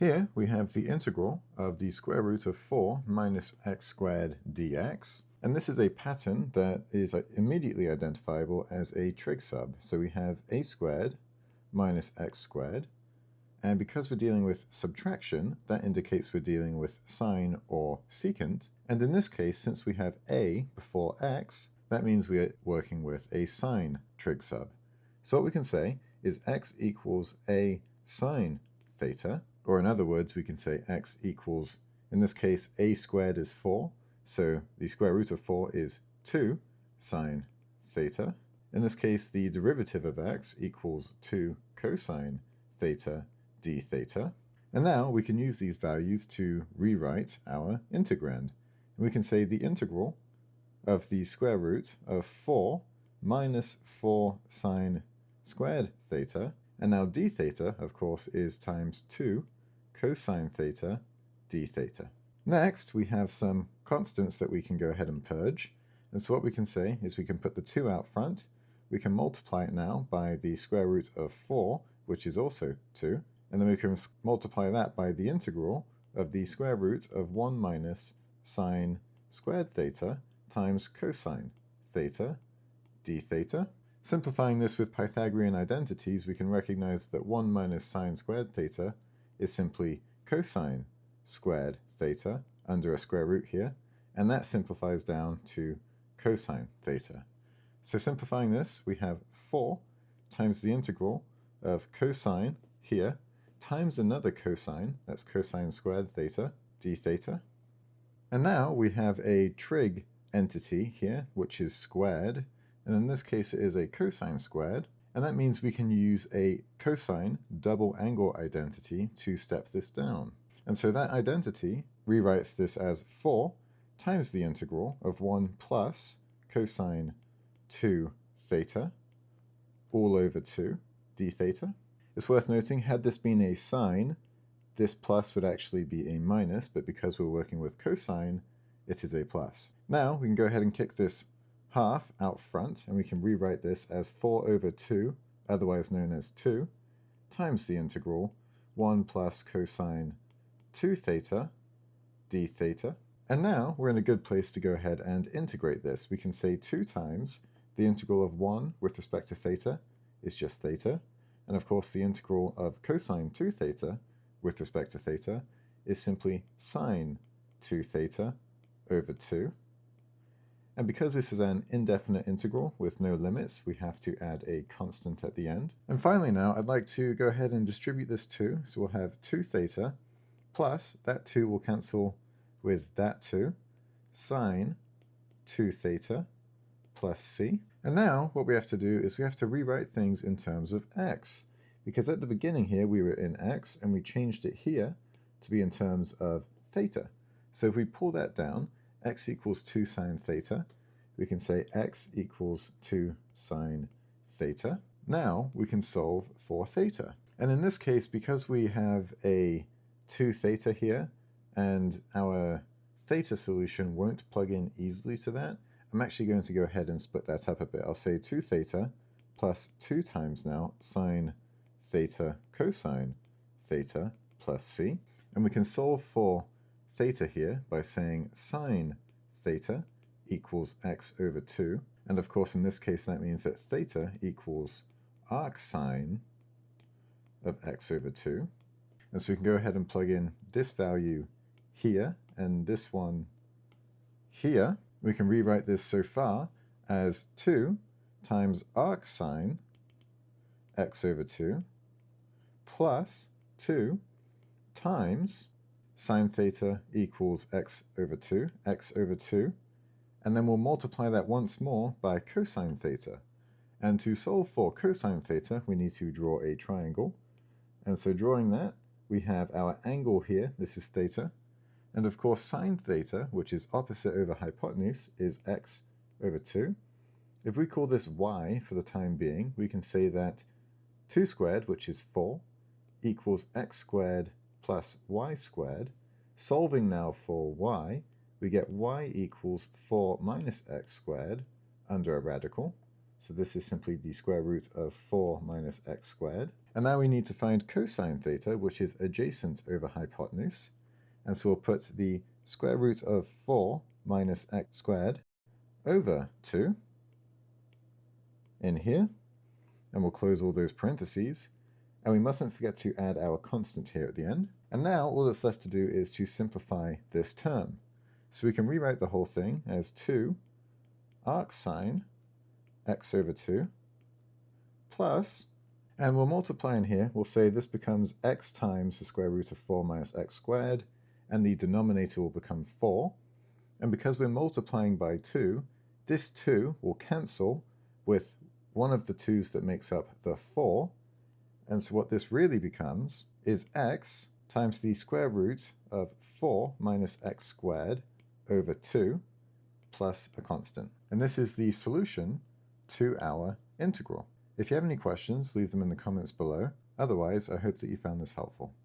Here we have the integral of the square root of 4 minus x squared dx. And this is a pattern that is immediately identifiable as a trig sub. So we have a squared minus x squared. And because we're dealing with subtraction, that indicates we're dealing with sine or secant. And in this case, since we have a before x, that means we're working with a sine trig sub. So what we can say is x equals a sine theta, or in other words, we can say x equals, in this case, a squared is 4, so the square root of 4 is 2 sine theta. In this case, the derivative of x equals 2 cosine theta d theta. And now we can use these values to rewrite our integrand. And we can say the integral of the square root of 4 minus 4 sine squared theta. And now d theta, of course, is times 2 cosine theta d theta. Next, we have some constants that we can go ahead and purge. And so what we can say is we can put the 2 out front. We can multiply it now by the square root of 4, which is also 2. And then we can multiply that by the integral of the square root of 1 minus sine squared theta times cosine theta d theta. Simplifying this with Pythagorean identities, we can recognize that 1 minus sine squared theta is simply cosine squared theta under a square root here, and that simplifies down to cosine theta. So simplifying this, we have 4 times the integral of cosine here times another cosine, that's cosine squared theta d theta. And now we have a trig entity here, which is squared, and in this case it is a cosine squared, and that means we can use a cosine double angle identity to step this down. And so that identity rewrites this as 4 times the integral of 1 plus cosine 2 theta all over 2 d theta. It's worth noting, had this been a sine, this plus would actually be a minus, but because we're working with cosine, it is a plus. Now we can go ahead and kick this half out front, and we can rewrite this as 4 over 2, otherwise known as 2, times the integral 1 plus cosine 2 theta d theta. And now we're in a good place to go ahead and integrate this. We can say 2 times the integral of 1 with respect to theta is just theta, and of course the integral of cosine 2 theta with respect to theta is simply sine 2 theta over 2. And because this is an indefinite integral with no limits, we have to add a constant at the end. And finally now, I'd like to go ahead and distribute this 2. So we'll have 2 theta plus, that 2 will cancel with that 2, sine 2 theta plus c. And now what we have to do is we have to rewrite things in terms of x. Because at the beginning here we were in x, and we changed it here to be in terms of theta. So if we pull that down, x equals 2 sine theta, we can say x equals 2 sine theta. Now we can solve for theta. And in this case, because we have a 2 theta here, and our theta solution won't plug in easily to that, I'm actually going to go ahead and split that up a bit. I'll say 2 theta plus 2 times now sine theta cosine theta plus c. And we can solve for theta here by saying sine theta equals x over 2. And of course in this case that means that theta equals arcsine of x over 2. And so we can go ahead and plug in this value here and this one here. We can rewrite this so far as 2 times arcsine x over 2 plus 2 times sine theta equals x over 2, and then we'll multiply that once more by cosine theta. And to solve for cosine theta, we need to draw a triangle. And so drawing that, we have our angle here, this is theta, and of course sine theta, which is opposite over hypotenuse, is x over 2. If we call this y for the time being, we can say that 2 squared, which is 4, equals x squared plus y squared. Solving now for y, we get y equals 4 minus x squared under a radical. So this is simply the square root of 4 minus x squared. And now we need to find cosine theta, which is adjacent over hypotenuse. And so we'll put the square root of 4 minus x squared over 2 in here. And we'll close all those parentheses. And we mustn't forget to add our constant here at the end. And now all that's left to do is to simplify this term. So we can rewrite the whole thing as 2 arcsine x over 2 plus, and we'll multiply in here, we'll say this becomes x times the square root of 4 minus x squared, and the denominator will become 4. And because we're multiplying by 2, this 2 will cancel with one of the 2's that makes up the 4. And so what this really becomes is x times the square root of 4 minus x squared over 2 plus a constant. And this is the solution to our integral. If you have any questions, leave them in the comments below. Otherwise, I hope that you found this helpful.